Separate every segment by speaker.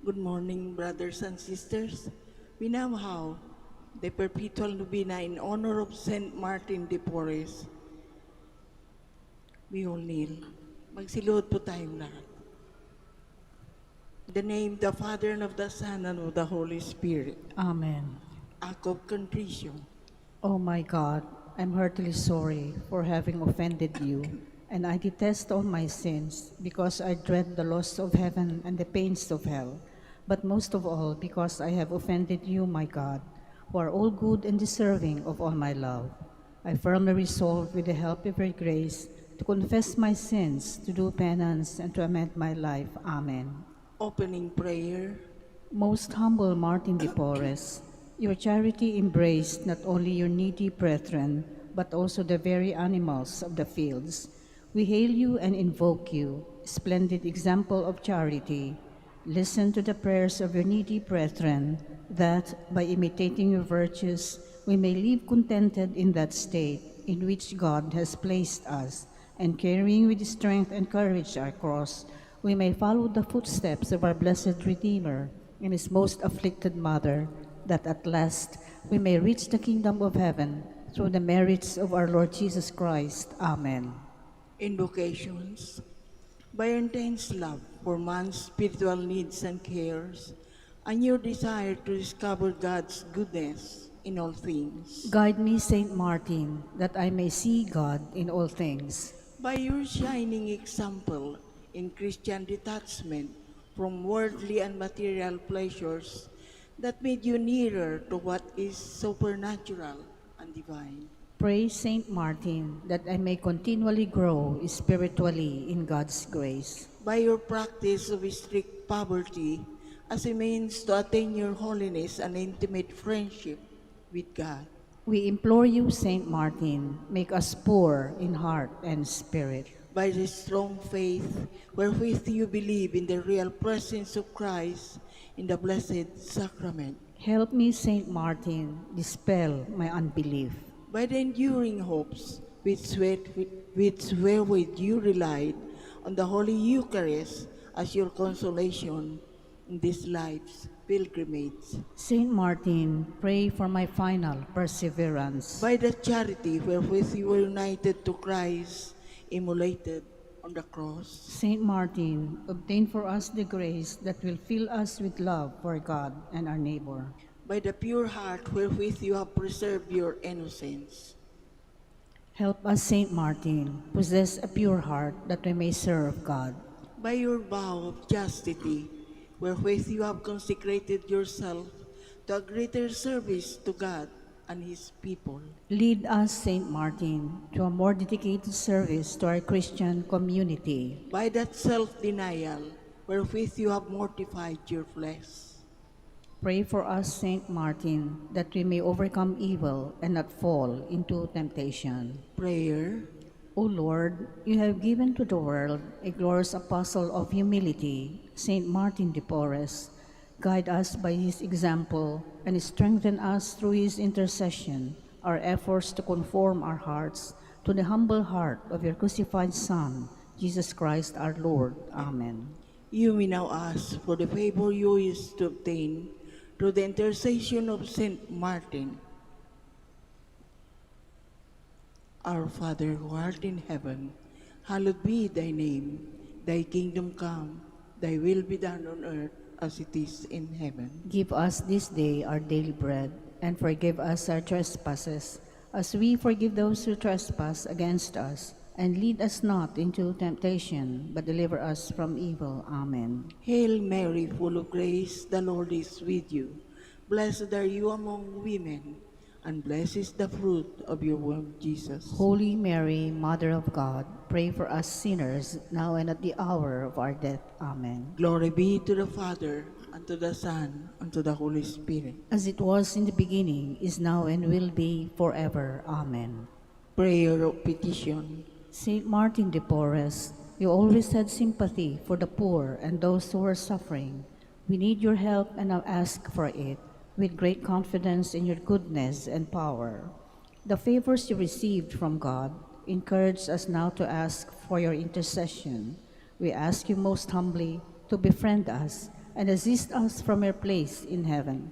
Speaker 1: Good morning, brothers and sisters. We now have the perpetual novena in honor of Saint Martin de Porres. We all kneel. Magsiluhod po tayong lahat. In the name of the Father, and of the Son, and of the Holy Spirit.
Speaker 2: Amen.
Speaker 1: Act of contrition.
Speaker 2: Oh my God, I'm heartily sorry for having offended you, and I detest all my sins because I dread the loss of heaven and the pains of hell, but most of all because I have offended you, my God, who are all good and deserving of all my love. I firmly resolve, with the help of your grace, to confess my sins, to do penance, and to amend my life. Amen.
Speaker 1: Opening prayer.
Speaker 2: Most humble Martin de Porres, your charity embraced not only your needy brethren, but also the very animals of the fields. We hail you and invoke you, splendid example of charity. Listen to the prayers of your needy brethren, that, by imitating your virtues, we may live contented in that state in which God has placed us, and carrying with strength and courage our cross, we may follow the footsteps of our blessed Redeemer and his most afflicted mother, that at last we may reach the kingdom of heaven through the merits of our Lord Jesus Christ. Amen.
Speaker 1: Invocations. By your intense love for man's spiritual needs and cares, and your desire to discover God's goodness in all things.
Speaker 2: Guide me, Saint Martin, that I may see God in all things.
Speaker 1: By your shining example in Christian detachment from worldly and material pleasures that made you nearer to what is supernatural and divine.
Speaker 2: Pray, Saint Martin, that I may continually grow spiritually in God's grace.
Speaker 1: By your practice of strict poverty as a means to attain your holiness and intimate friendship with God.
Speaker 2: We implore you, Saint Martin, make us poor in heart and spirit.
Speaker 1: By the strong faith wherewith you believe in the real presence of Christ in the Blessed Sacrament.
Speaker 2: Help me, Saint Martin, dispel my unbelief.
Speaker 1: By the enduring hopes wherewith you relied on the Holy Eucharist as your consolation in this life's pilgrimage.
Speaker 2: Saint Martin, pray for my final perseverance.
Speaker 1: By the charity wherewith you were united to Christ, immolated on the cross.
Speaker 2: Saint Martin, obtain for us the grace that will fill us with love for God and our neighbor.
Speaker 1: By the pure heart wherewith you have preserved your innocence.
Speaker 2: Help us, Saint Martin, possess a pure heart that we may serve God.
Speaker 1: By your vow of chastity, wherewith you have consecrated yourself to a greater service to God and His people.
Speaker 2: Lead us, Saint Martin, to a more dedicated service to our Christian community.
Speaker 1: By that self-denial wherewith you have mortified your flesh.
Speaker 2: Pray for us, Saint Martin, that we may overcome evil and not fall into temptation.
Speaker 1: Prayer.
Speaker 2: O Lord, you have given to the world a glorious apostle of humility, Saint Martin de Porres. Guide us by his example and strengthen us through his intercession, our efforts to conform our hearts to the humble heart of your crucified Son, Jesus Christ our Lord. Amen.
Speaker 1: You may now ask for the favor you wish to obtain through the intercession of Saint Martin. Our Father who art in heaven, hallowed be thy name. Thy kingdom come, thy will be done on earth as it is in heaven.
Speaker 2: Give us this day our daily bread, and forgive us our trespasses, as we forgive those who trespass against us. And lead us not into temptation, but deliver us from evil. Amen.
Speaker 1: Hail Mary, full of grace, the Lord is with you. Blessed are you among women, and blessed is the fruit of your womb, Jesus.
Speaker 2: Holy Mary, Mother of God, pray for us sinners, now and at the hour of our death. Amen.
Speaker 1: Glory be to the Father, and to the Son, and to the Holy Spirit.
Speaker 2: As it was in the beginning, is now, and will be forever. Amen.
Speaker 1: Prayer of petition.
Speaker 2: Saint Martin de Porres, you always had sympathy for the poor and those who are suffering. We need your help and now ask for it with great confidence in your goodness and power. The favors you received from God encourage us now to ask for your intercession. We ask you most humbly to befriend us and assist us from your place in heaven.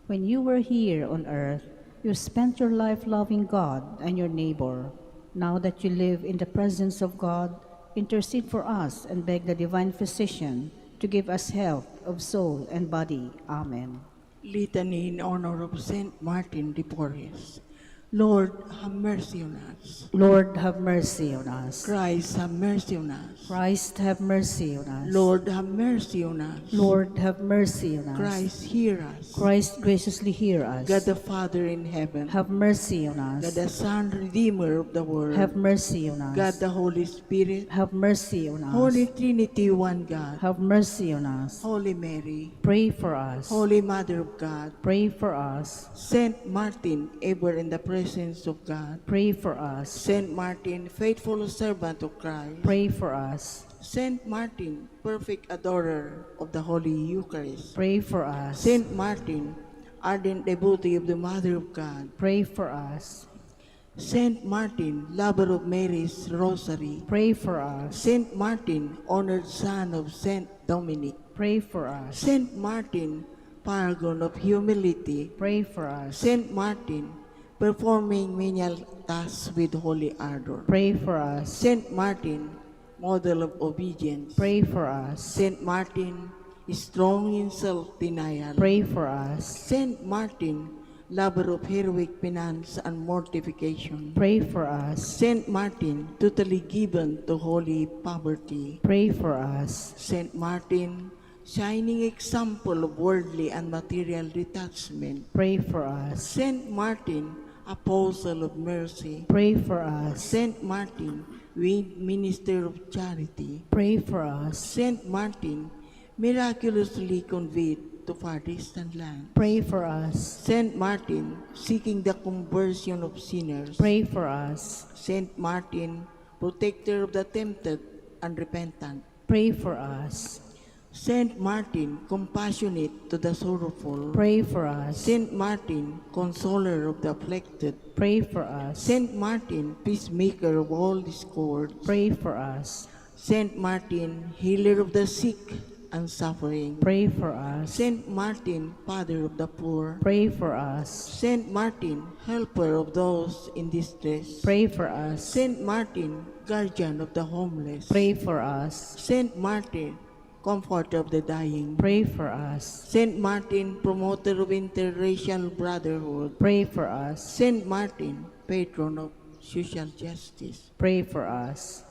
Speaker 2: When you were here on earth, you spent your life loving God and your neighbor. Now that you live in the presence of God, intercede for us and beg the divine physician to give us health of soul and body. Amen.
Speaker 1: Litany in honor of Saint Martin de Porres. Lord, have mercy on us.
Speaker 2: Lord, have mercy on us.
Speaker 1: Christ, have mercy on us.
Speaker 2: Christ, have mercy on us.
Speaker 1: Lord, have mercy on us.
Speaker 2: Lord, have mercy on us.
Speaker 1: Christ, hear us.
Speaker 2: Christ, graciously hear us.
Speaker 1: God the Father in heaven.
Speaker 2: Have mercy on
Speaker 1: God
Speaker 2: us.
Speaker 1: the Son, Redeemer of the world.
Speaker 2: Have mercy on us.
Speaker 1: God the Holy Spirit.
Speaker 2: Have mercy on us.
Speaker 1: Holy Trinity, one God.
Speaker 2: Have mercy on us.
Speaker 1: Holy Mary.
Speaker 2: Pray for us.
Speaker 1: Holy Mother of God.
Speaker 2: Pray for us.
Speaker 1: Saint Martin, ever in the presence of God.
Speaker 2: Pray for us.
Speaker 1: Saint Martin, faithful servant of Christ.
Speaker 2: Pray for us.
Speaker 1: Saint Martin, perfect adorer of the Holy Eucharist.
Speaker 2: Pray for us.
Speaker 1: Saint Martin, ardent devotee of the Mother of God.
Speaker 2: Pray for us.
Speaker 1: Saint Martin, lover of Mary's Rosary.
Speaker 2: Pray for us.
Speaker 1: Saint Martin, honored son of Saint Dominic.
Speaker 2: Pray for us.
Speaker 1: Saint Martin, paragon of humility.
Speaker 2: Pray for us.
Speaker 1: Saint Martin, performing menial tasks with holy ardor.
Speaker 2: Pray for us.
Speaker 1: Saint Martin, model of obedience.
Speaker 2: Pray for us.
Speaker 1: Saint Martin, strong in self-denial.
Speaker 2: Pray for us.
Speaker 1: Saint Martin, lover of heroic penance and mortification.
Speaker 2: Pray for us.
Speaker 1: Saint Martin, totally given to holy poverty.
Speaker 2: Pray for us.
Speaker 1: Saint Martin, shining example of worldly and material detachment.
Speaker 2: Pray for us.
Speaker 1: Saint Martin, apostle of mercy.
Speaker 2: Pray for us.
Speaker 1: Saint Martin, winged minister of charity.
Speaker 2: Pray for us.
Speaker 1: Saint Martin, miraculously conveyed to far distant lands.
Speaker 2: Pray for us.
Speaker 1: Saint Martin, seeking the conversion of sinners.
Speaker 2: Pray for us.
Speaker 1: Saint Martin, protector of the tempted and repentant.
Speaker 2: Pray for us.
Speaker 1: Saint Martin, compassionate to the sorrowful.
Speaker 2: Pray for us.
Speaker 1: Saint Martin, consoler of the afflicted.
Speaker 2: Pray for us.
Speaker 1: Saint Martin, peacemaker of all discords.
Speaker 2: Pray for us.
Speaker 1: Saint Martin, healer of the sick and suffering.
Speaker 2: Pray for us.
Speaker 1: Saint Martin, father of the poor.
Speaker 2: Pray for us.
Speaker 1: Saint Martin, helper of those in distress.
Speaker 2: Pray for us.
Speaker 1: Saint Martin, guardian of the homeless.
Speaker 2: Pray for us.
Speaker 1: Saint Martin, comforter of the dying.
Speaker 2: Pray for us.
Speaker 1: Saint Martin, promoter of interracial brotherhood.
Speaker 2: Pray for us.
Speaker 1: Saint Martin, patron of social justice.
Speaker 2: Pray for us.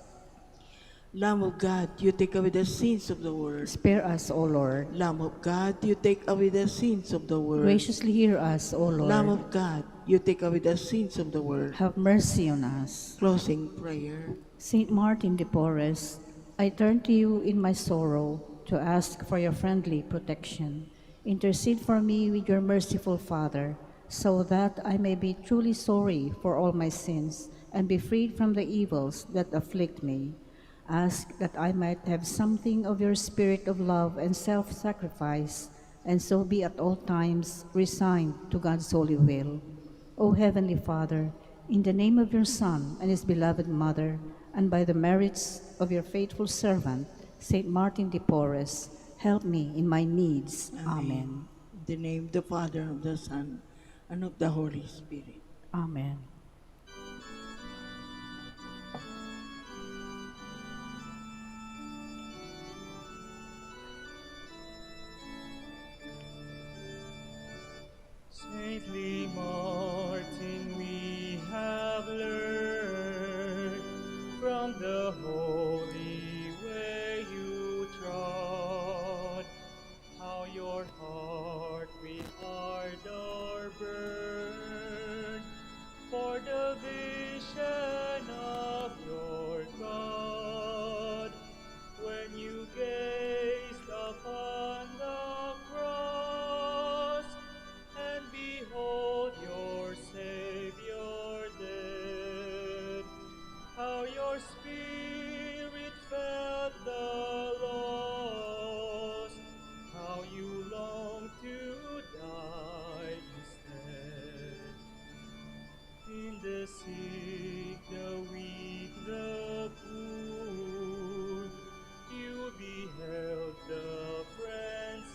Speaker 1: Lamb of God, you take away the sins of the world.
Speaker 2: Spare us, O Lord.
Speaker 1: Lamb of God, you take away the sins of the world.
Speaker 2: Graciously hear us, O
Speaker 1: Lamb
Speaker 2: Lord.
Speaker 1: of God, you take away the sins of the world.
Speaker 2: Have mercy on us.
Speaker 1: Closing prayer.
Speaker 2: Saint Martin de Porres, I turn to you in my sorrow to ask for your friendly protection. Intercede for me with your merciful Father, so that I may be truly sorry for all my sins and be freed from the evils that afflict me. Ask that I might have something of your spirit of love and self-sacrifice, and so be at all times resigned to God's holy will. O Heavenly Father, in the name of your Son and his beloved Mother, and by the merits of your faithful servant, Saint Martin de Porres, help me in my needs. Amen.
Speaker 1: In the name of the Father, of the Son, and of the Holy Spirit.
Speaker 2: Amen.
Speaker 3: Saintly Martin, we have learned from the holy way you trod, how your heart with ardor burned for the vision of your God. When you gazed upon the cross, and behold your Savior dead, how your spirit felt the loss, how you longed to die instead. In the sick, the weak, the poor, you beheld the friends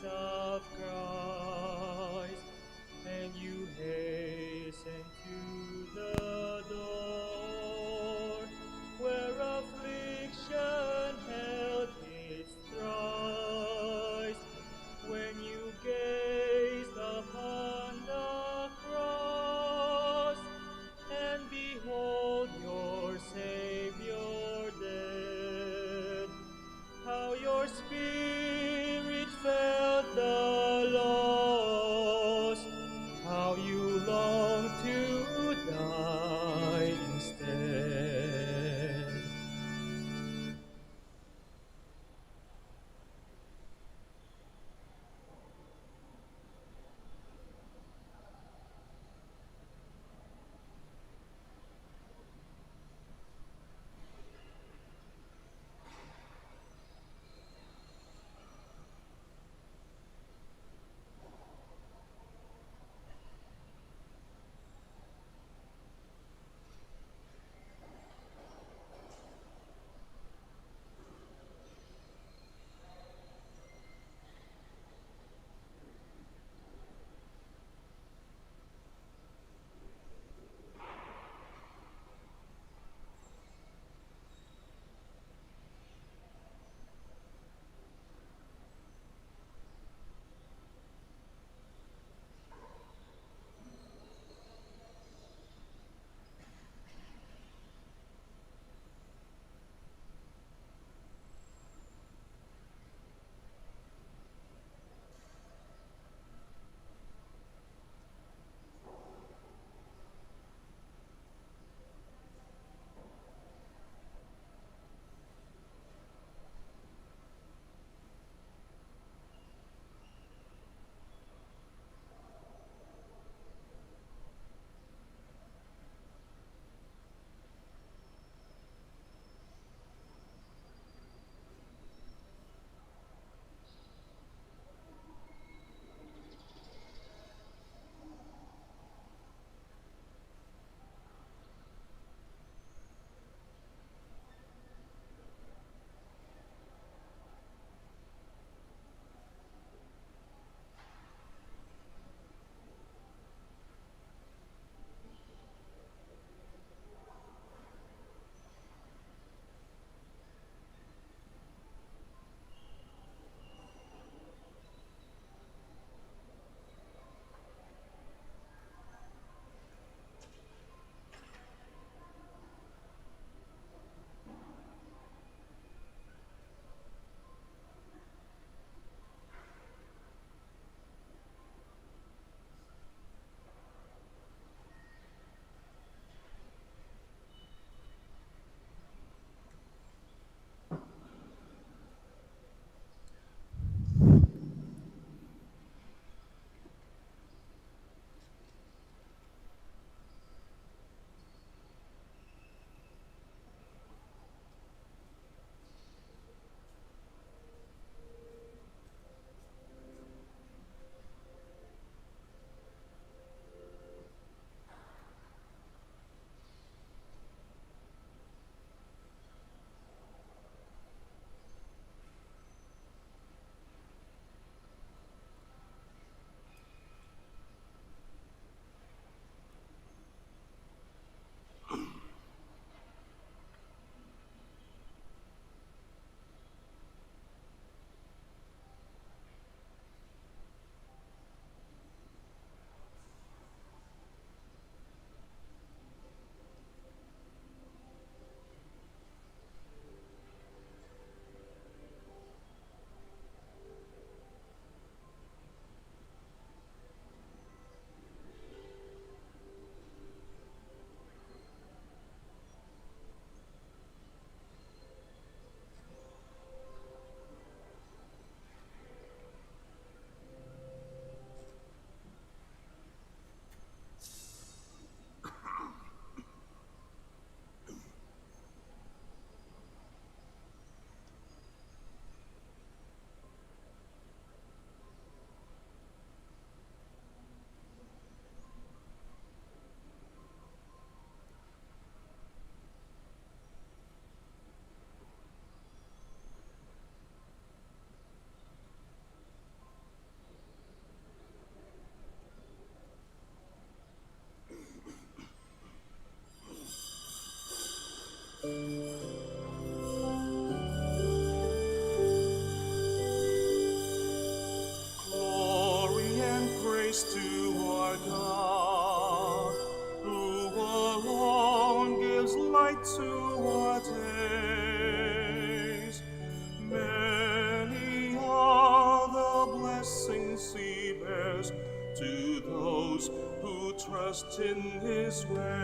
Speaker 4: trust in his ways.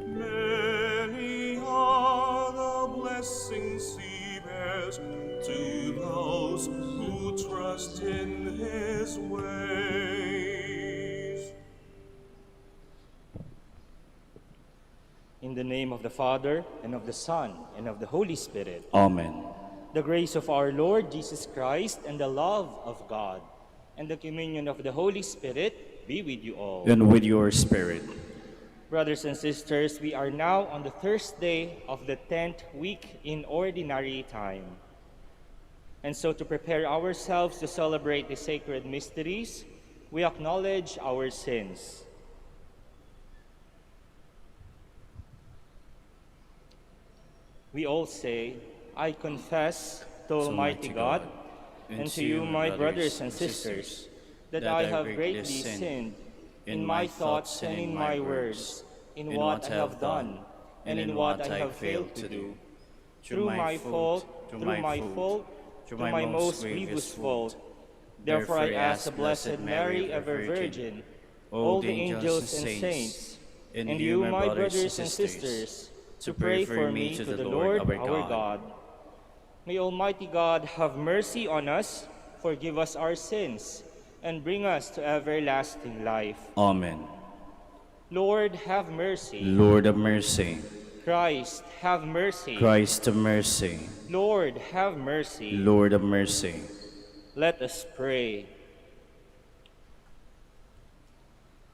Speaker 4: Many are the blessings he bears to those who trust in his ways.
Speaker 3: In the name of the Father, and of the Son, and of the Holy Spirit.
Speaker 5: Amen.
Speaker 3: The grace of our Lord Jesus Christ, and the love of God, and the communion of the Holy Spirit be with you all.
Speaker 5: And with your spirit.
Speaker 3: Brothers and sisters, we are now on the Thursday of the 10th week in Ordinary Time. And so to prepare ourselves to celebrate the sacred mysteries, we acknowledge our sins. We all say, I confess to Almighty God and to you, my brothers and sisters, that I have greatly sinned in my thoughts and in my words, in what I have done and in what I have failed to do. Through my fault, through my most grievous fault. Therefore I ask the Blessed Mary, ever Virgin, all the angels and saints, and you, my brothers and sisters, to pray for me to the Lord our God. May Almighty God have mercy on us, forgive us our sins, and bring us to everlasting life.
Speaker 5: Amen.
Speaker 3: Lord, have mercy.
Speaker 5: Lord of mercy.
Speaker 3: Christ, have mercy.
Speaker 5: Christ of mercy.
Speaker 3: Lord, have mercy.
Speaker 5: Lord of mercy.
Speaker 3: Let us pray.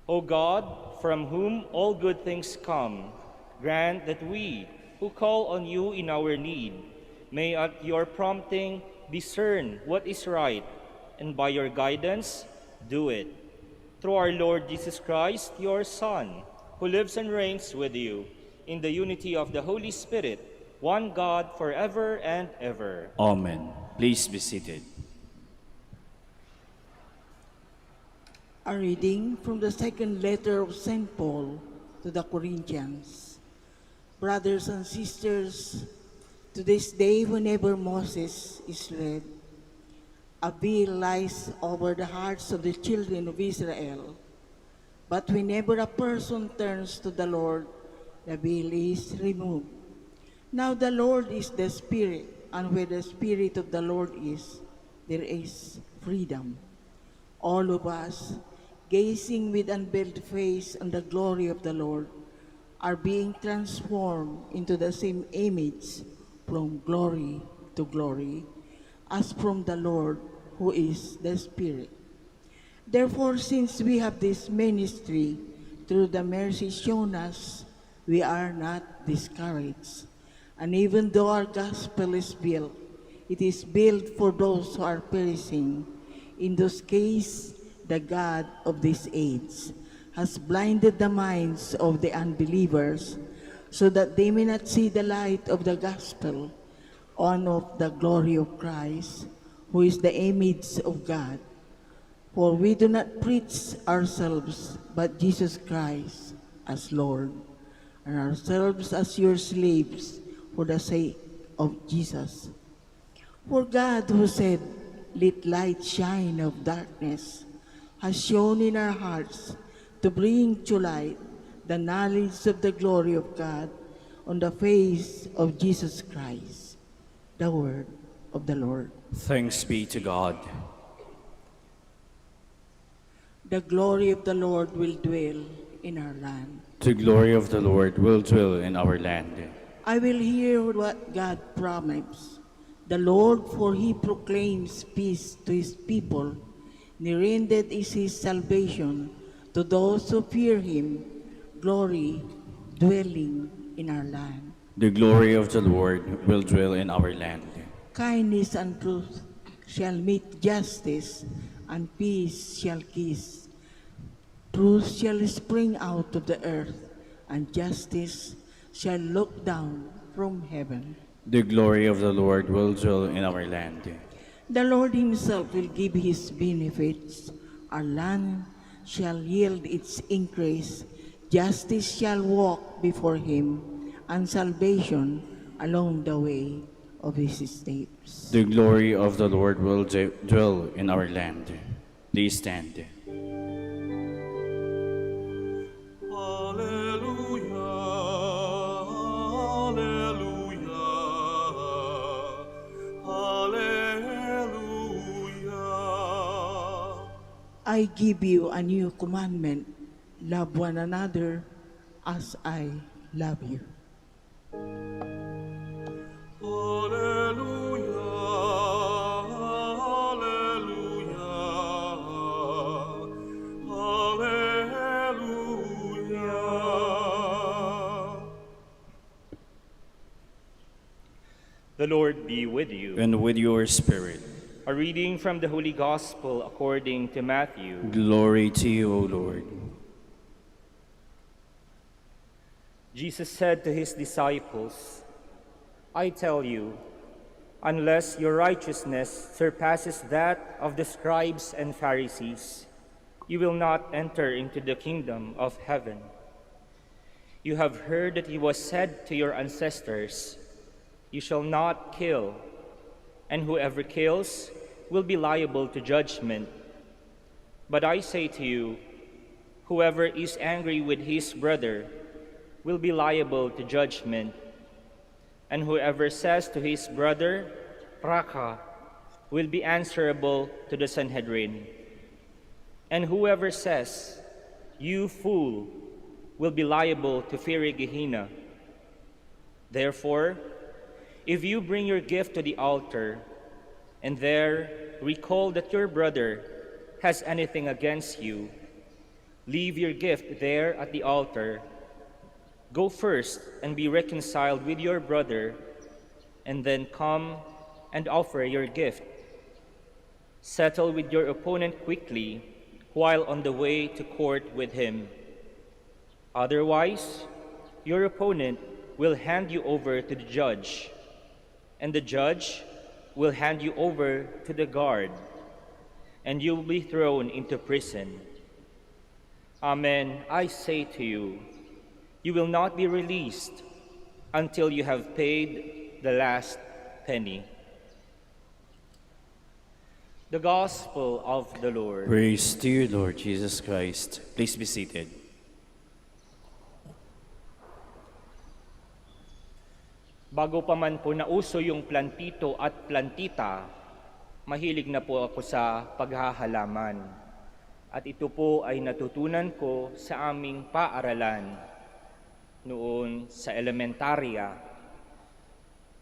Speaker 3: O God, from whom all good things come, grant that we, who call on you in our need, may at your prompting discern what is right, and by your guidance, do it. Through our Lord Jesus Christ, your Son, who lives and reigns with you, in the unity of the Holy Spirit, one God forever and ever.
Speaker 5: Amen. Please be seated.
Speaker 1: A reading from the second letter of St. Paul to the Corinthians. Brothers and sisters, to this day whenever Moses is read, a veil lies over the hearts of the children of Israel. But whenever a person turns to the Lord, the veil is removed. Now the Lord is the Spirit, and where the Spirit of the Lord is, there is freedom. All of us, gazing with unveiled face on the glory of the Lord, are being transformed into the same image from glory to glory, as from the Lord who is the Spirit. Therefore, since we have this ministry through the mercy shown us, we are not discouraged. And even though our gospel is built, it is built for those who are perishing. In those cases, the God of this age has blinded the minds of the unbelievers, so that they may not see the light of the gospel, on of the glory of Christ, who is the image of God. For we do not preach ourselves, but Jesus Christ as Lord, and ourselves as your slaves for the sake of Jesus. For God, who said, "Let light shine of darkness," has shown in our hearts to bring to light the knowledge of the glory of God on the face of Jesus Christ. The word of the Lord.
Speaker 5: Thanks be to God.
Speaker 1: The glory of the Lord will dwell in our land.
Speaker 5: The glory of the Lord will dwell in our land.
Speaker 1: I will hear what God promised. The Lord, for he proclaims peace to his people. Near-ended is his salvation to those who fear him. Glory dwelling in our land.
Speaker 5: The glory of the Lord will dwell in our land.
Speaker 1: Kindness and truth shall meet justice, and peace shall kiss. Truth shall spring out of the earth, and justice shall look down from heaven.
Speaker 5: The glory of the Lord will dwell in our land.
Speaker 1: The Lord himself will give his benefits. Our land shall yield its increase. Justice shall walk before him, and salvation along the way of his steps.
Speaker 5: The glory of the Lord will dwell in our land. Please stand.
Speaker 1: I give you a new commandment, love one another as I love you.
Speaker 4: Hallelujah, hallelujah, hallelujah.
Speaker 3: The Lord be with you.
Speaker 5: And with your spirit.
Speaker 3: A reading from the Holy Gospel according to Matthew.
Speaker 5: Glory to you, O Lord.
Speaker 3: Jesus said to his disciples, I tell you, unless your righteousness surpasses that of the scribes and Pharisees, you will not enter into the kingdom of heaven. You have heard that it was said to your ancestors, you shall not kill, and whoever kills will be liable to judgment. But I say to you, whoever is angry with his brother will be liable to judgment, and whoever says to his brother, Raka, will be answerable to the Sanhedrin. And whoever says, you fool, will be liable to fiery Gehenna. Therefore, if you bring your gift to the altar, and there recall that your brother has anything against you, leave your gift there at the altar. Go first and be reconciled with your brother, and then come and offer your gift. Settle with your opponent quickly while on the way to court with him. Otherwise, your opponent will hand you over to the judge, and the judge will hand you over to the guard, and you will be thrown into prison. Amen, I say to you, you will not be released until you have paid the last penny. The Gospel of the Lord.
Speaker 5: Praise to you, Lord Jesus Christ. Please be seated.
Speaker 3: Bago pa man po nauso yung plantito at plantita, mahilig na po ako sa paghahalaman. At ito po ay natutunan ko sa aming paaralan noon sa elementarya.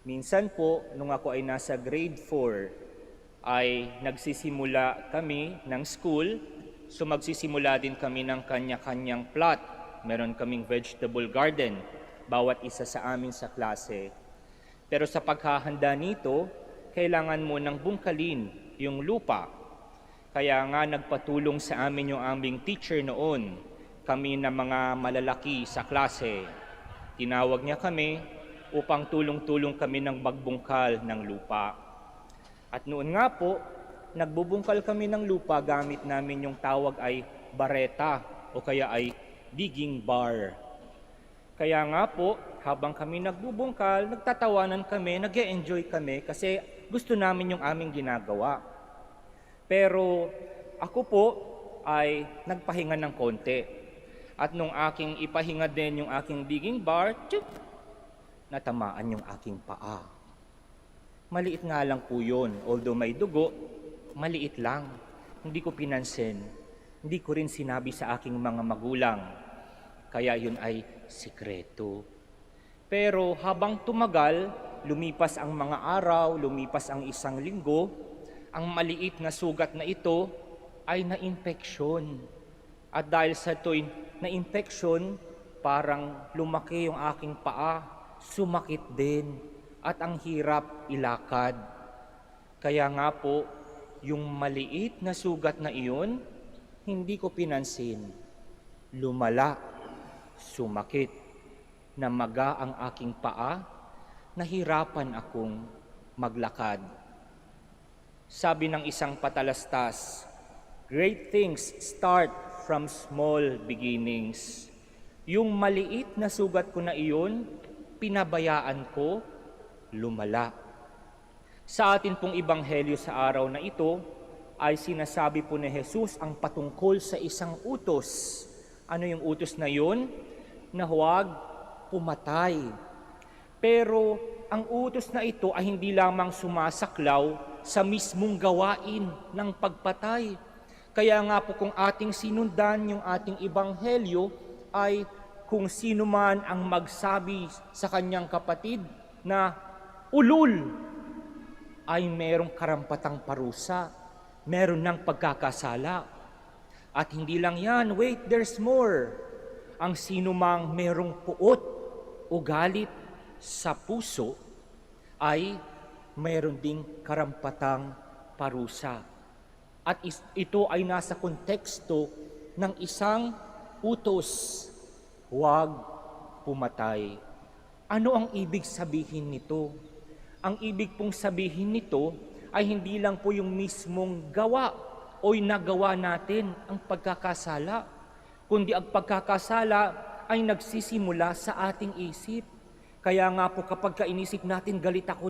Speaker 3: Minsan po, nung ako ay nasa grade 4, ay nagsisimula kami ng school. So magsisimula din kami ng kanya-kanyang plot. Meron kaming vegetable garden, bawat isa sa amin sa klase. Pero sa paghahanda nito, kailangan mo nang bungkalin yung lupa. Kaya nga nagpatulong sa amin yung aming teacher noon, kami na mga malalaki sa klase. Tinawag niya kami upang tulong-tulong kami ng magbungkal ng lupa. At noon nga po, nagbubungkal kami ng lupa gamit namin yung tawag ay bareta o kaya ay digging bar. Kaya nga po, habang kami nagbubungkal, nagtatawanan kami, nag-e-enjoy kami kasi gusto namin yung aming ginagawa. Pero ako po ay nagpahinga ng konti. At nung aking ipahinga din yung aking digging bar, natamaan yung aking paa. Maliit nga lang po yun. Although may dugo, maliit lang. Hindi ko pinansin. Hindi ko rin sinabi sa aking mga magulang. Kaya yun ay sikreto. Pero habang tumagal, lumipas ang mga araw, lumipas ang isang linggo, ang maliit na sugat na ito ay na-infeksyon. At dahil sa ito'y na-infeksyon, parang lumaki yung aking paa, sumakit din, at ang hirap ilakad. Kaya nga po, yung maliit na sugat na iyon, hindi ko pinansin. Lumala, sumakit, namaga ang aking paa, nahirapan akong maglakad. Sabi ng isang patalastas, great things start from small beginnings. Yung maliit na sugat ko na iyon, pinabayaan ko, lumala. Sa atin pong ebanghelyo sa araw na ito, ay sinasabi po ni Jesus ang patungkol sa isang utos. Ano yung utos na yun? Na huwag pumatay. Pero ang utos na ito ay hindi lamang sumasaklaw sa mismong gawain ng pagpatay, Kaya nga po kung ating sinundan yung ating ebanghelyo ay kung sino man ang magsabi sa kanyang kapatid na ulul ay merong karampatang parusa, meron ng pagkakasala. At hindi lang yan, wait, there's more. Ang sino mang merong puot o galit sa puso ay meron ding karampatang parusa. At ito ay nasa konteksto ng isang utos, huwag pumatay. Ano ang ibig sabihin nito? Ang ibig pong sabihin nito ay hindi lang po yung mismong gawa o nagawa natin ang pagkakasala, kundi ang pagkakasala ay nagsisimula sa ating isip. Kaya nga po kapag inisip natin galit ako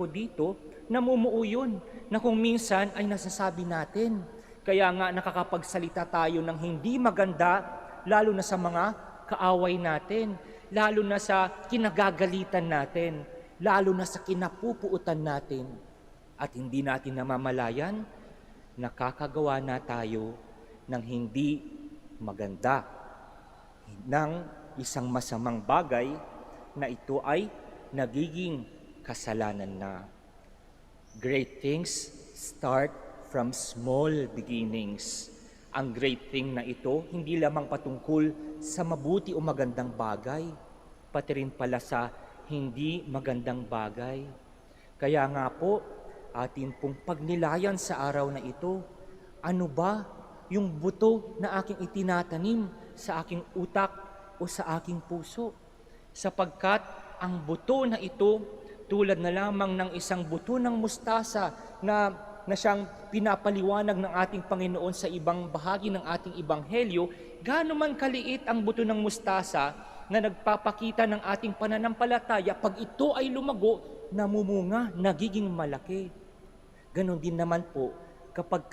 Speaker 3: dito, namumuo yun na kung minsan ay nasasabi natin. Kaya nga nakakapagsalita tayo ng hindi maganda, lalo na sa mga kaaway natin, lalo na sa kinagagalitan natin, lalo na sa kinapupuutan natin. At hindi natin namamalayan, nakakagawa na tayo ng hindi maganda, ng isang masamang bagay na ito ay nagiging kasalanan na. Great things start from small beginnings. Ang great thing na ito, hindi lamang patungkol sa mabuti o magandang bagay, pati rin pala sa hindi magandang bagay. Kaya nga po, atin pong pagnilayan sa araw na ito, ano ba yung buto na aking itinatanim sa aking utak o sa aking puso? Sapagkat ang buto na ito, tulad na lamang ng isang buto ng mustasa na siyang pinapaliwanag ng ating Panginoon sa ibang bahagi ng ating ebanghelyo, gaano man kaliit ang buto ng mustasa na nagpapakita ng ating pananampalataya, pag ito ay lumago, namumunga, nagiging malaki. Ganon din naman po kapag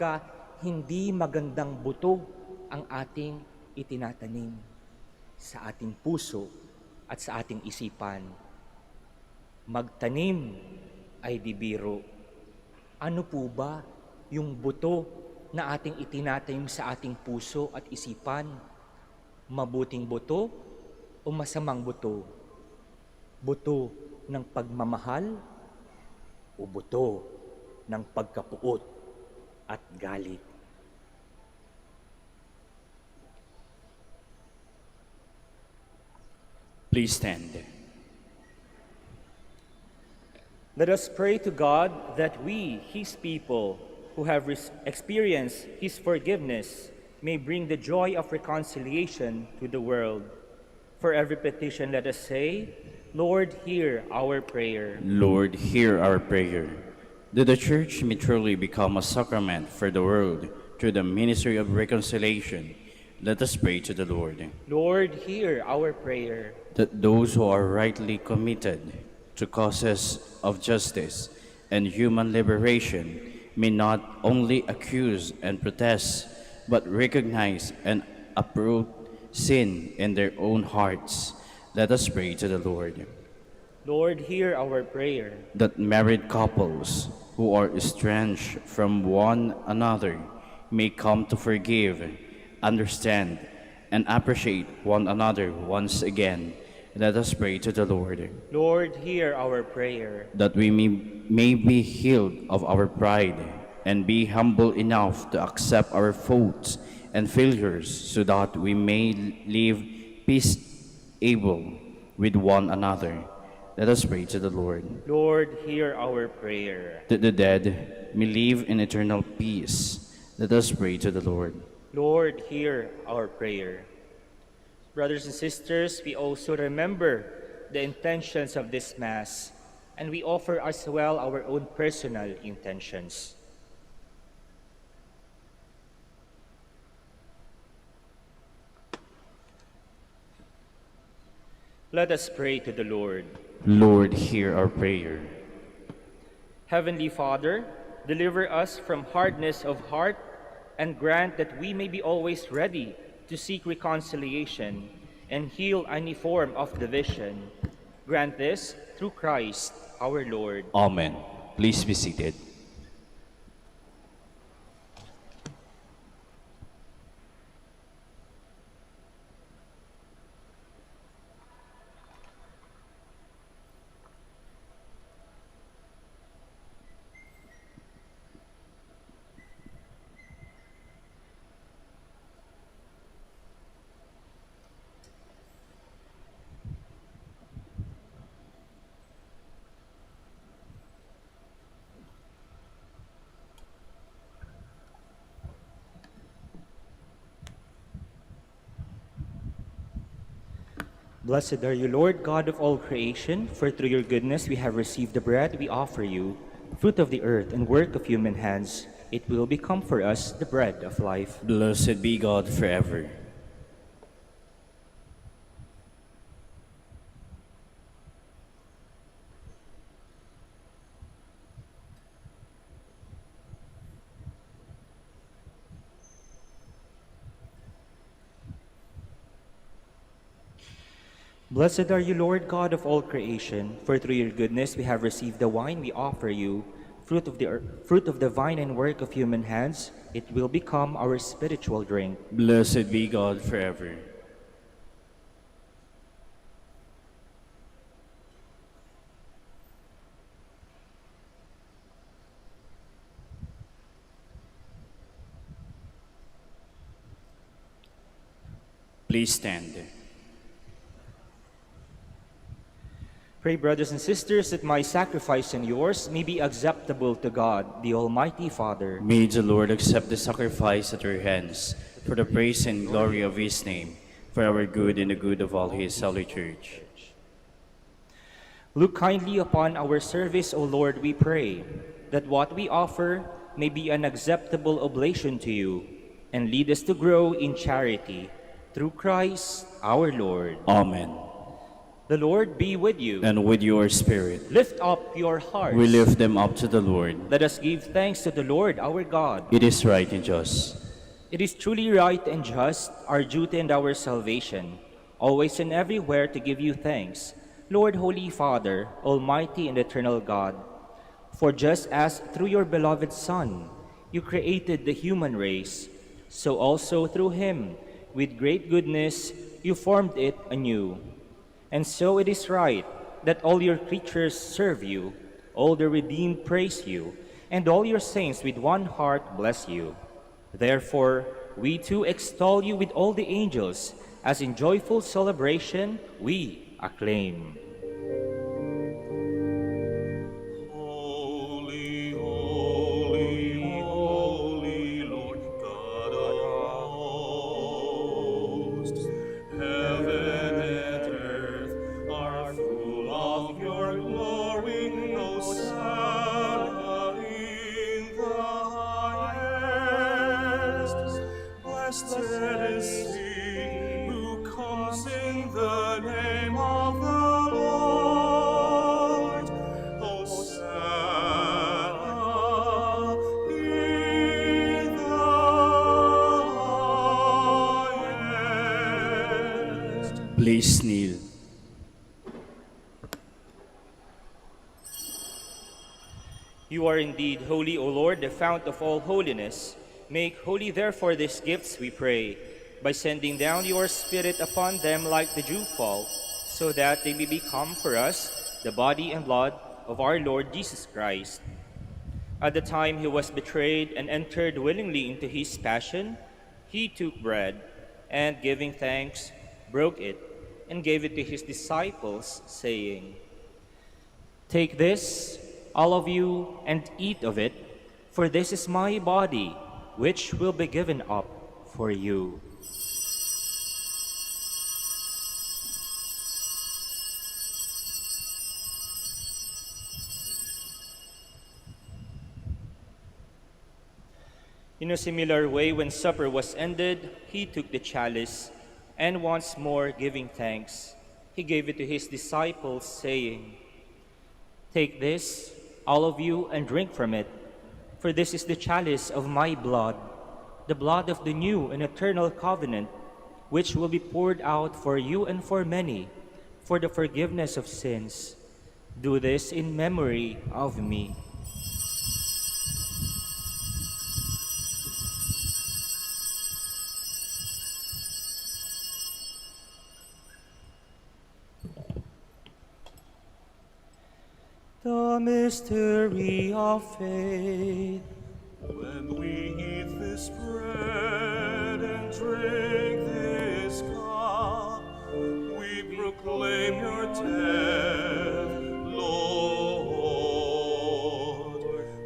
Speaker 3: hindi magandang buto ang ating itinatanim sa ating puso at sa ating isipan. Magtanim ay di biro. Ano po ba yung buto na ating itinatanim sa ating puso at isipan? Mabuting buto o masamang buto? Buto ng pagmamahal o buto ng pagkapuot at galit?
Speaker 5: Please stand.
Speaker 3: Let us pray to God that we, His people, who have experienced His forgiveness, may bring the joy of reconciliation to the world. For every petition, let us say, Lord, hear our prayer.
Speaker 5: Lord, hear our prayer. That the Church may truly become a sacrament for the world through the ministry of reconciliation, let us pray to the Lord.
Speaker 3: Lord, hear our prayer.
Speaker 5: That those who are rightly committed to causes of justice and human liberation may not only accuse and protest, but recognize and uproot sin in their own hearts. Let us pray to the Lord.
Speaker 3: Lord, hear our prayer.
Speaker 5: That married couples who are estranged from one another may come to forgive, understand, and appreciate one another once again. Let us pray to the Lord.
Speaker 3: Lord, hear our prayer.
Speaker 5: That we may be healed of our pride and be humble enough to accept our faults and failures, so that we may live peaceable with one another. Let us pray to the Lord.
Speaker 3: Lord, hear our prayer.
Speaker 5: That the dead may live in eternal peace. Let us pray to the Lord.
Speaker 3: Lord, hear our prayer. Brothers and sisters, we also remember the intentions of this Mass, and we offer as well our own personal intentions. Let us pray to the Lord.
Speaker 5: Lord, hear our prayer.
Speaker 3: Heavenly Father, deliver us from hardness of heart and grant that we may be always ready to seek reconciliation and heal any form of division. Grant this through Christ our Lord.
Speaker 5: Amen. Please be seated.
Speaker 3: Blessed are you, Lord God of all creation, for through your goodness we have received the bread we offer you, fruit of the earth and work of human hands. It will become for us the bread of life.
Speaker 5: Blessed be God forever.
Speaker 3: Blessed are you, Lord God of all creation, for through your goodness we have received the wine we offer you, fruit of the vine and work of human hands. It will become our spiritual drink.
Speaker 5: Blessed be God forever. Please stand.
Speaker 3: Pray, brothers and sisters, that my sacrifice and yours may be acceptable to God, the Almighty Father.
Speaker 5: May the Lord accept the sacrifice at your hands for the praise and glory of his name, for our good and the good of all his holy church.
Speaker 3: Look kindly upon our service, O Lord, we pray, that what we offer may be an acceptable oblation to you, and lead us to grow in charity, through Christ our Lord.
Speaker 5: Amen.
Speaker 3: The Lord be with you.
Speaker 5: And with your spirit.
Speaker 3: Lift up your hearts.
Speaker 5: We lift them up to the Lord.
Speaker 3: Let us give thanks to the Lord our God.
Speaker 5: It is right and just.
Speaker 3: It is truly right and just, our duty and our salvation, always and everywhere to give you thanks, Lord, Holy Father, Almighty and eternal God. For just as through your beloved Son you created the human race, so also through him, with great goodness, you formed it anew. And so it is right that all your creatures serve you, all the redeemed praise you, and all your saints with one heart bless you. Therefore, we too extol you with all the angels, as in joyful celebration we acclaim.
Speaker 4: Holy, holy, holy, Lord God of hosts. Heaven and earth are full of your glory. Hosanna in the highest. Blessed is he who comes in the name of the Lord. Hosanna in the highest.
Speaker 5: Please kneel.
Speaker 3: You are indeed holy, O Lord, the fount of all holiness. Make holy therefore these gifts, we pray, by sending down your Spirit upon them like the dewfall, so that they may become for us the body and blood of our Lord Jesus Christ. At the time he was betrayed and entered willingly into his passion, he took bread, and giving thanks, broke it, and gave it to his disciples, saying, "Take this, all of you, and eat of it, for this is my body, which will be given up for you." In a similar way, when supper was ended, he took the chalice, and once more giving thanks, he gave it to his disciples, saying, "Take this, all of you, and drink from it, for this is the chalice of my blood, the blood of the new and eternal covenant, which will be poured out for you and for many, for the forgiveness of sins. Do this in memory of me." The mystery of faith.
Speaker 4: When we eat this bread and drink this cup, we proclaim your death, Lord,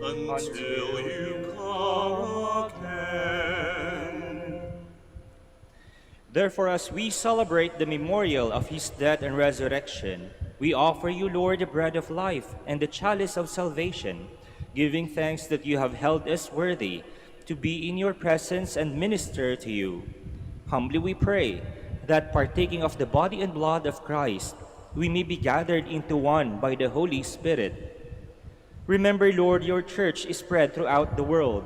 Speaker 4: until you come again.
Speaker 3: Therefore, as we celebrate the memorial of his death and resurrection, we offer you, Lord, the bread of life and the chalice of salvation, giving thanks that you have held us worthy to be in your presence and minister to you. Humbly we pray that, partaking of the body and blood of Christ, we may be gathered into one by the Holy Spirit. Remember, Lord, your church is spread throughout the world,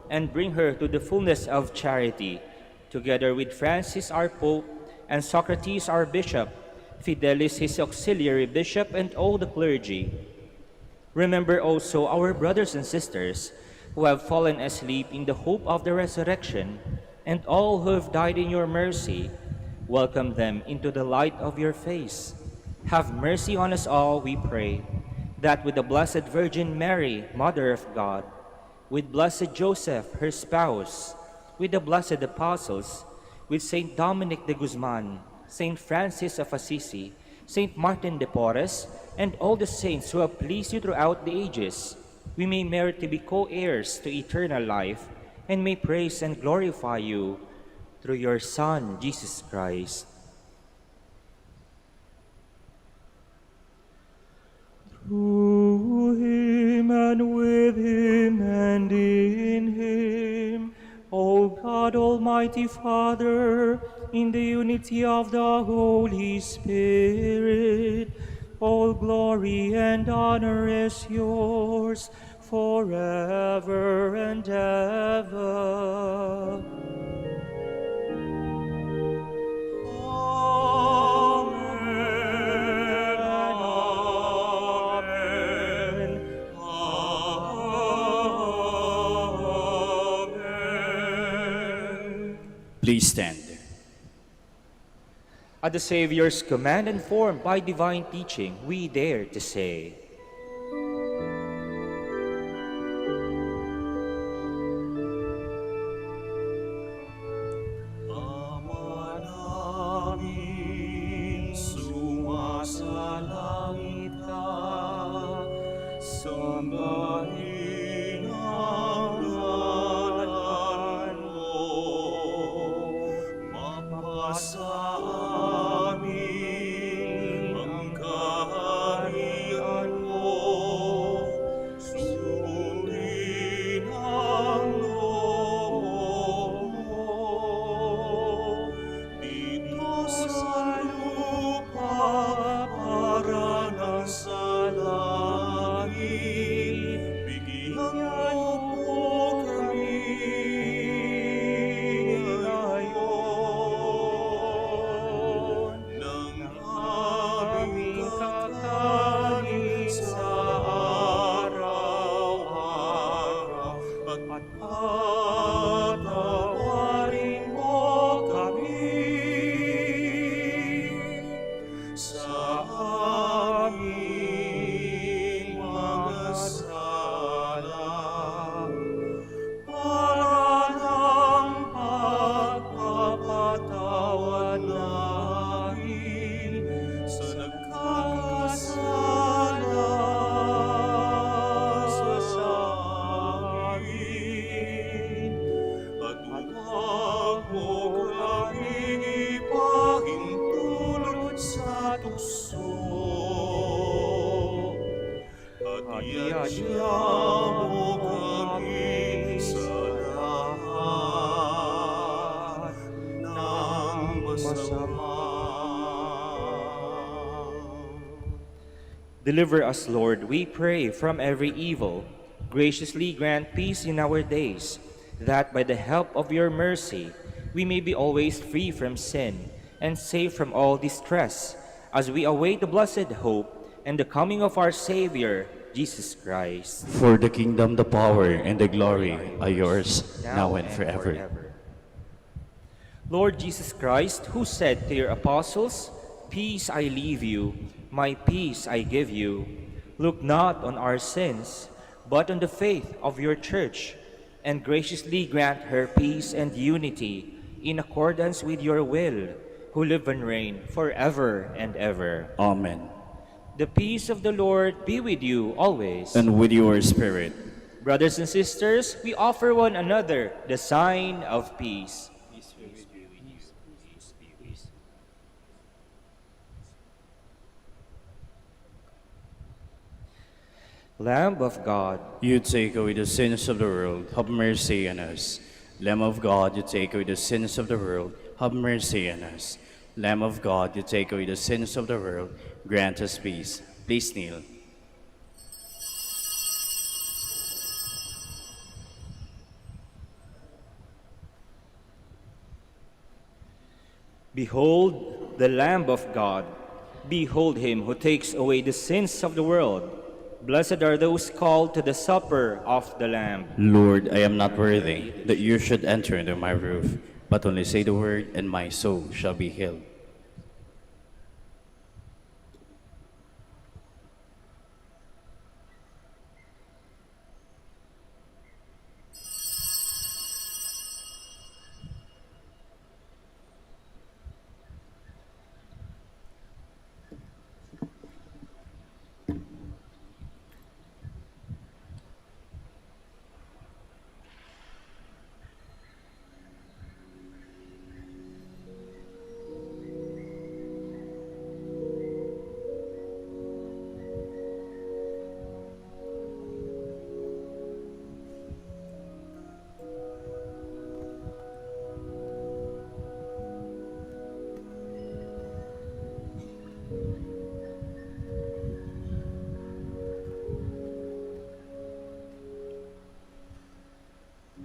Speaker 3: and bring her to the fullness of charity, together with Francis our Pope, and Socrates our Bishop, Fidelis his auxiliary bishop, and all the clergy. Remember also our brothers and sisters who have fallen asleep in the hope of the resurrection, and all who have died in your mercy. Welcome them into the light of your face. Have mercy on us all, we pray, that with the Blessed Virgin Mary, Mother of God, with Blessed Joseph, her spouse, with the blessed apostles, with Saint Dominic de Guzman, Saint Francis of Assisi, Saint Martin de Porres, and all the saints who have pleased you throughout the ages, we may merit to be co-heirs to eternal life, and may praise and glorify you through your Son, Jesus Christ. Through him and with him and in him, O God, Almighty Father, in the unity of the Holy Spirit, all glory and honor is yours forever and ever.
Speaker 5: Please stand.
Speaker 3: At the Savior's command and formed by divine teaching, we dare to say,
Speaker 4: Ama namin, sumasalangit ka, sambahin ang ngalan mo, mapasa amin ang kaharian mo, sundin ang loob mo. Dito sa lupa, para ng sa langit, bigyan mo po kami ngayon ng aming kakanin sa araw-araw, at patawarin mo kami sa aming mga sala, para ng pagpapatawad namin sa nagkakasala sa amin. At huwag mo kaming ipahintulot sa tukso, at iadya mo kami sa lahat ng masama.
Speaker 3: Deliver us, Lord, we pray, from every evil. Graciously grant peace in our days, that by the help of your mercy we may be always free from sin and safe from all distress, as we await the blessed hope and the coming of our Savior, Jesus Christ.
Speaker 5: For the kingdom, the power, and the glory are yours, now and forever.
Speaker 3: Lord Jesus Christ, who said to your apostles, "Peace I leave you, my peace I give you," look not on our sins, but on the faith of your church, and graciously grant her peace and unity in accordance with your will, who live and reign forever and ever.
Speaker 5: Amen.
Speaker 3: The peace of the Lord be with you always.
Speaker 5: And with your spirit.
Speaker 3: Brothers and sisters, we offer one another the sign of peace. Lamb of God,
Speaker 5: You take away the sins of the world, have mercy on us. Lamb of God, you take away the sins of the world, have mercy on us. Lamb of God, you take away the sins of the world, grant us peace. Please kneel.
Speaker 3: behold the Lamb of God. Behold him who takes away the sins of the world. Blessed are those called to the supper of the Lamb.
Speaker 5: Lord, I am not worthy that you should enter under my roof, but only say the word, and my soul shall be healed.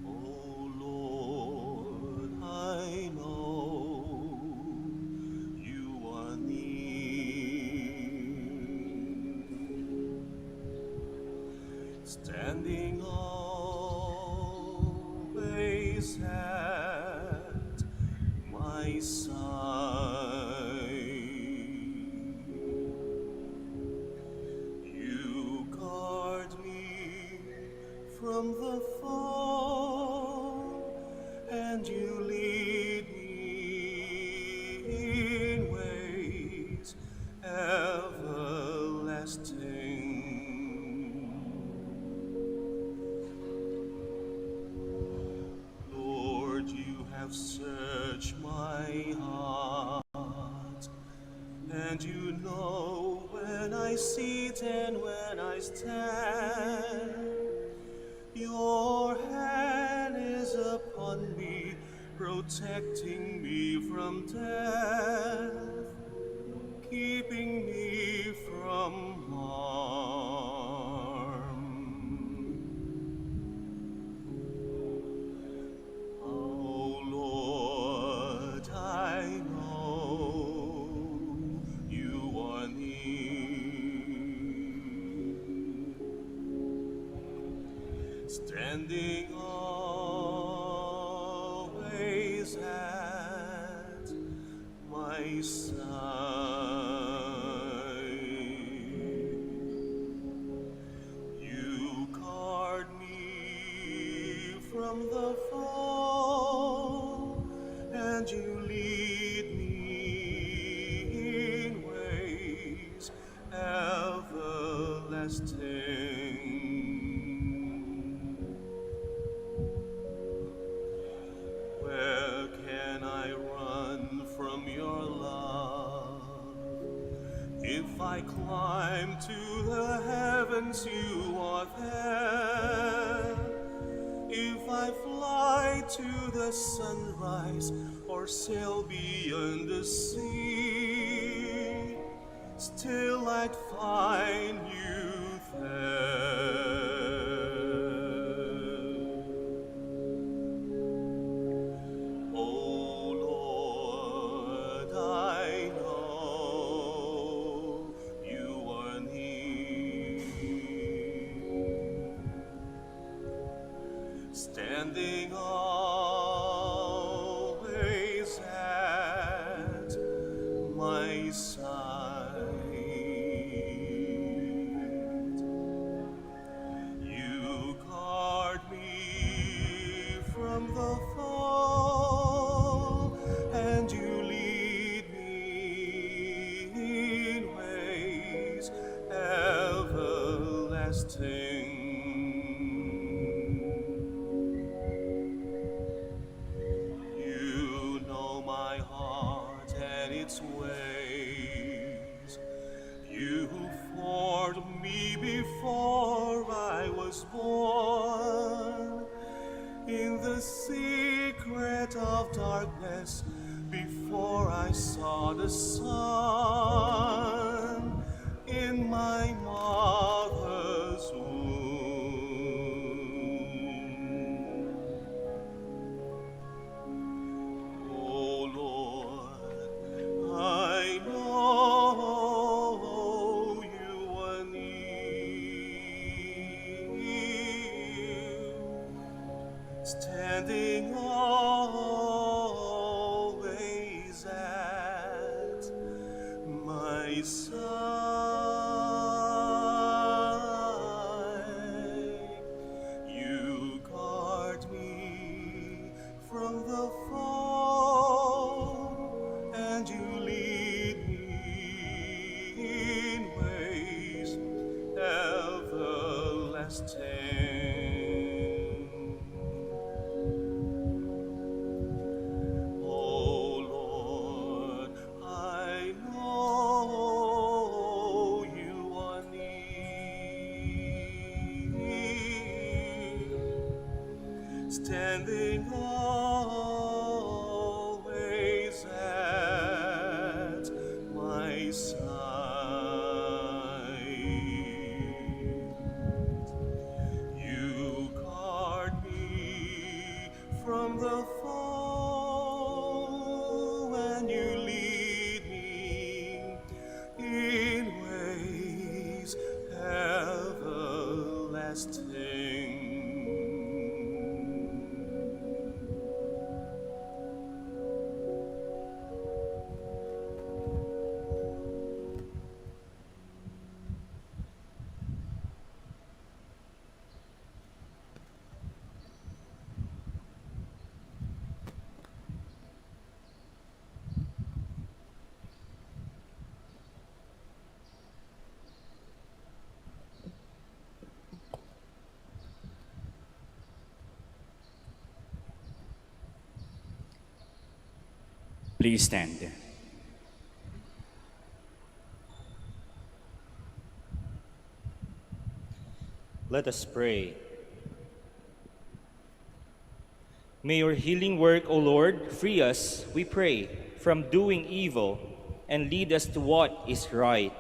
Speaker 4: O Lord, I know you are near, standing always at my side. You guard me from the fall, and you lead me in ways everlasting. Lord, you have searched my heart, and you know when I sit and when I stand. Your hand is upon me, protecting me from death, keeping me from harm. Oh Lord, I know you are near, standing always at my side. You guard me from the fall, and you lead me in ways everlasting. Where can I run from your love? If I climb to the heavens, you are there. If I fly to the sunrise or sail beyond the sea, still I'd find you there. Oh Lord, I know you are near, standing always at my side. You guard me from the fall, and you lead me in ways everlasting. You know my heart and its ways. You formed me before was born in the secret of darkness before I saw the sun in my mother's womb. Oh Lord, I know you are near, standing always at my side. You guard me from the foe, and you lead me in ways everlasting. Oh Lord, I know you are near, standing always at my side. You guard me from the foe, and you lead me in ways everlasting.
Speaker 5: Please stand.
Speaker 3: Let us pray. May your healing work, O Lord, free us, we pray, from doing evil and lead us to what is right.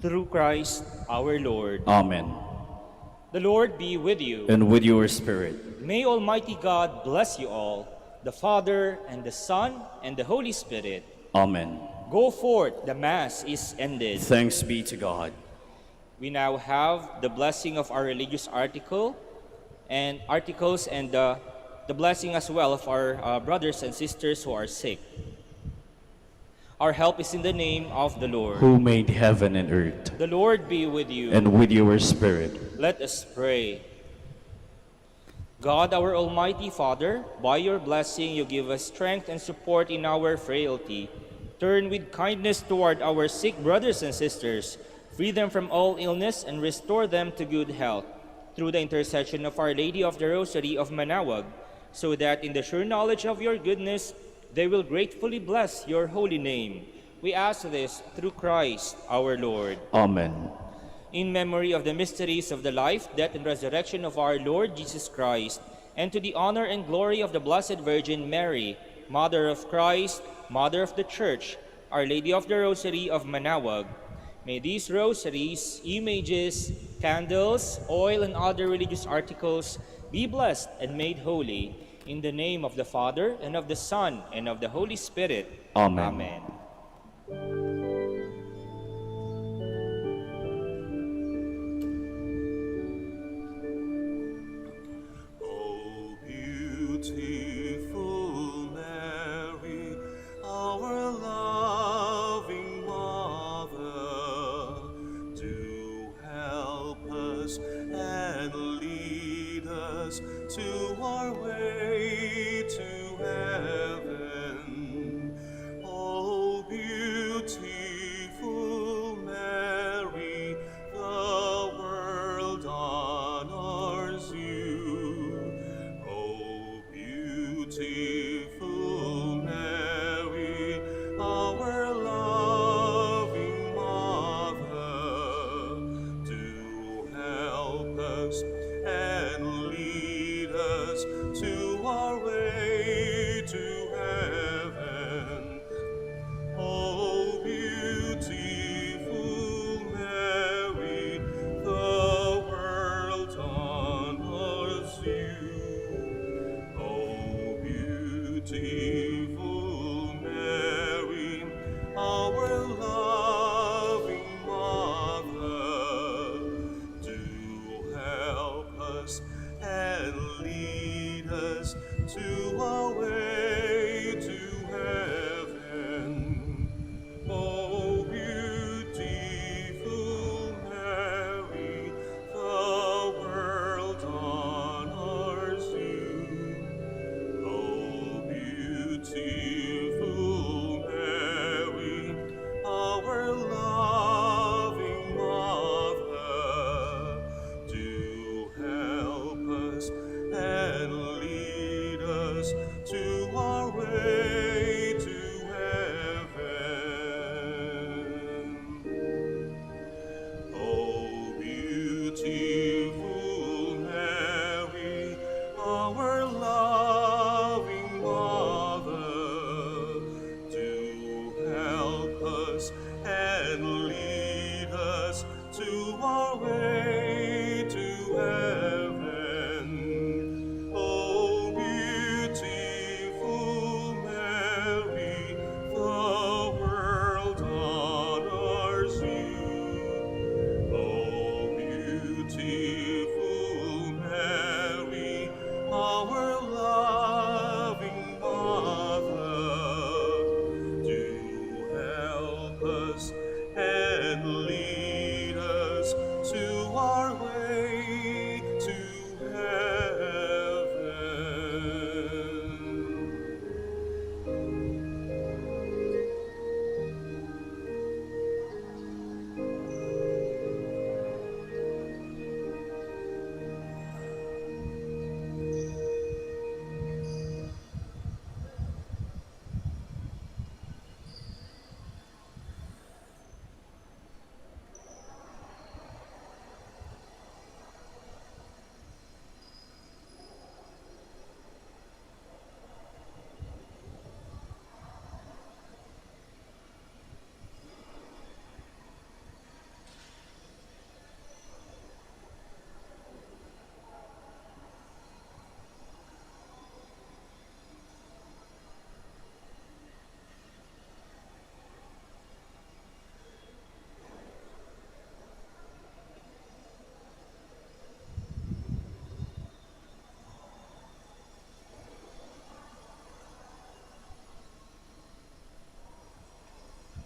Speaker 3: Through Christ our Lord.
Speaker 5: Amen.
Speaker 3: The Lord be with you.
Speaker 5: And with your spirit.
Speaker 3: May Almighty God bless you all, the Father, and the Son, and the Holy Spirit.
Speaker 5: Amen.
Speaker 3: Go forth, the Mass is ended.
Speaker 5: Thanks be to God.
Speaker 3: We now have the blessing of our religious articles and the blessing as well of our brothers and sisters who are sick. Our help is in the name of the Lord.
Speaker 5: Who made heaven and earth.
Speaker 3: The Lord be with you.
Speaker 5: And with your spirit.
Speaker 3: Let us pray. God, our Almighty Father, by your blessing you give us strength and support in our frailty. Turn with kindness toward our sick brothers and sisters, free them from all illness, and restore them to good health, through the intercession of Our Lady of the Rosary of Manaoag, so that in the sure knowledge of your goodness, they will gratefully bless your holy name. We ask this through Christ our Lord.
Speaker 5: Amen.
Speaker 3: In memory of the mysteries of the life, death, and resurrection of our Lord Jesus Christ, and to the honor and glory of the Blessed Virgin Mary, Mother of Christ, Mother of the Church, Our Lady of the Rosary of Manaoag, may these rosaries, images, candles, oil, and other religious articles be blessed and made holy, in the name of the Father, and of the Son, and of the Holy Spirit.
Speaker 5: Amen.
Speaker 3: Amen.
Speaker 4: O beautiful Mary, our loving Mother, do help us and lead us to our way to heaven. O beautiful Mary, the world honors you. O beautiful Mary, our loving Mother, do help us our way to heaven. O beautiful Mary, the world honors you. O beautiful Mary, our loving Mother, do help us and lead us to our way